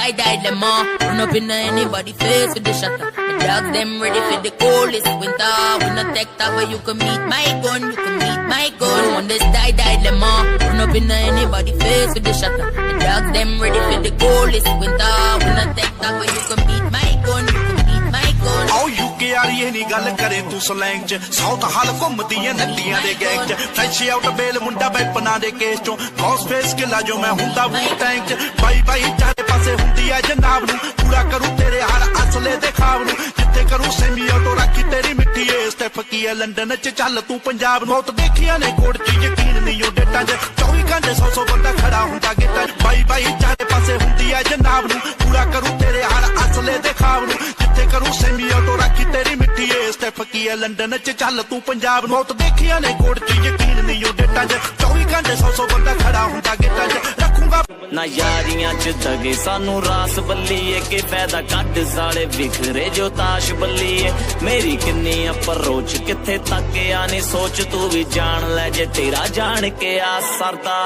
die lemon. Run up in anybody face with the shutter. The dogs them ready for the coldest winter. We not take that where you can meet my gun, you can meet my gun. On this die lemon. Run up in anybody face with the shutter. The dogs them ready for the coldest winter. We not take that where you can meet my gun, you can meet my gun. आओ UK वाली ये नी गल करे तू slang च south हाल घूमदी है नदियां दे gang च फ्रेश आउट बेल मुंडा बैपना दे केस चों बॉस फेस किला जो मैं हुंदा वू टैंक च बाई बाई चारे पासे हुंदी है जनाब नू पूरा करूं तेरे हर असले दे खाब नू जिथे करूं सेमी ऑटो रखी तेरी मिट्टी ए स्टेप की है लंदन च चल तू पंजाब नू मौत देखिया ने कोड च यकीन नहीं ओ डेटा च 24 घंटे 100 बंदा खड़ा हुंदा गेटा बाई बाई चारे पासे हुंदी है जनाब नू पूरा करूं तेरे हर असले दे खाब नू जिथे करूं सेमी ऑटो रखी तेरी मिट्टी ए स्टेप की है लंदन च चल तू पंजाब नू मौत देखिया ने कोड च यकीन नहीं ओ डेटा च 24 घंटे 100 बंदा खड़ा हुंदा गेटा च रखूंगा ना यारियां च दगे सानू रास बल्लीए के फायदा कट साले बिखरे जो ताश बल्लीए मेरी किन्नी अप्रोच किथे तक आने सोच तू भी जान ले जे तेरा जान के आ सरदा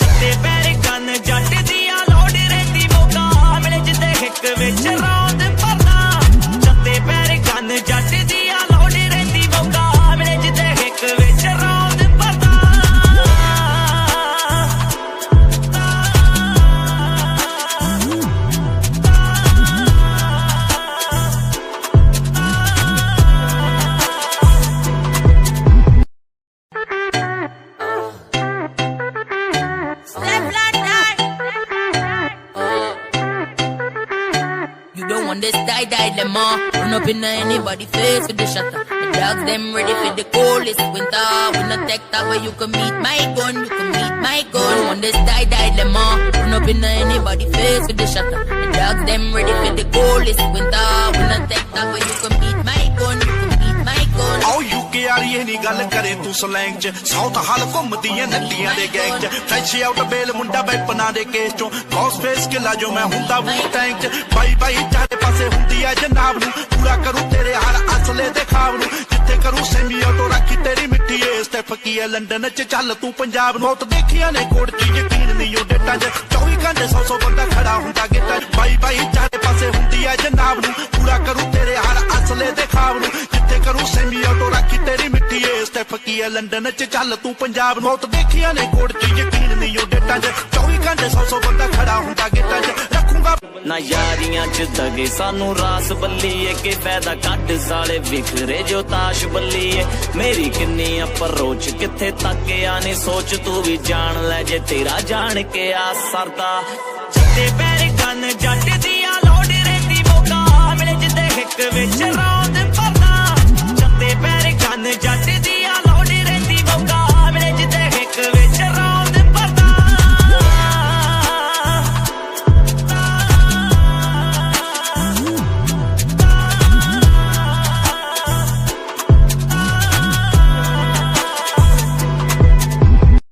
चट्टे पैर गन जट दिया लोड रहती मौका मिले जिते हिक विच रौंद भरना चट्टे पैर गन जट दिया लोड रहती मौका मिले जिते हिक विच रौंद भरना On this die lemon. Run up in anybody face with the shutter. The dogs them ready for the coldest winter. We not take that where you can meet my gun, you can meet my gun. On this die lemon. Run up in anybody face with the shutter. The dogs them ready for the coldest winter. We not take that where you can meet my gun, you can meet my gun. आओ UK वाली ये नी गल करे तू slang च south हाल घूमदी है नदियां दे gang च फ्रेश आउट बेल मुंडा बैपना दे केस चों बॉस फेस किला जो मैं हुंदा वू टैंक च बाई बाई चारे पासे हुंदी है जनाब नू पूरा करूं तेरे हर असले दे खाब नू जिथे करूं सेमी ऑटो रखी तेरी मिट्टी ए स्टेप की है लंदन च चल तू पंजाब नू मौत देखिया ने कोड च यकीन नहीं ओ डेटा च 24 घंटे 100 बंदा खड़ा हुंदा गेटा बाई बाई चारे पासे हुंदी है जनाब नू पूरा करूं तेरे हर असले दे खाब नू जिथे करूं सेमी ऑटो रखी तेरी मिट्टी ए स्टेप की है लंदन च चल तू पंजाब नू मौत देखिया ने कोड च यकीन नहीं ओ डेटा च 24 घंटे 100 बंदा खड़ा हुंदा गेटा च रखूंगा ना यारियां च दगे सानू रास बल्लीए के फायदा कट साले बिखरे जो ताश बल्लीए मेरी किन्नी अप्रोच किथे तक आने सोच तू भी जान ले जे तेरा जान के आ सरदा चट्टे पैर गन जट दिया लोड रहती मौका मिले जिते हिक विच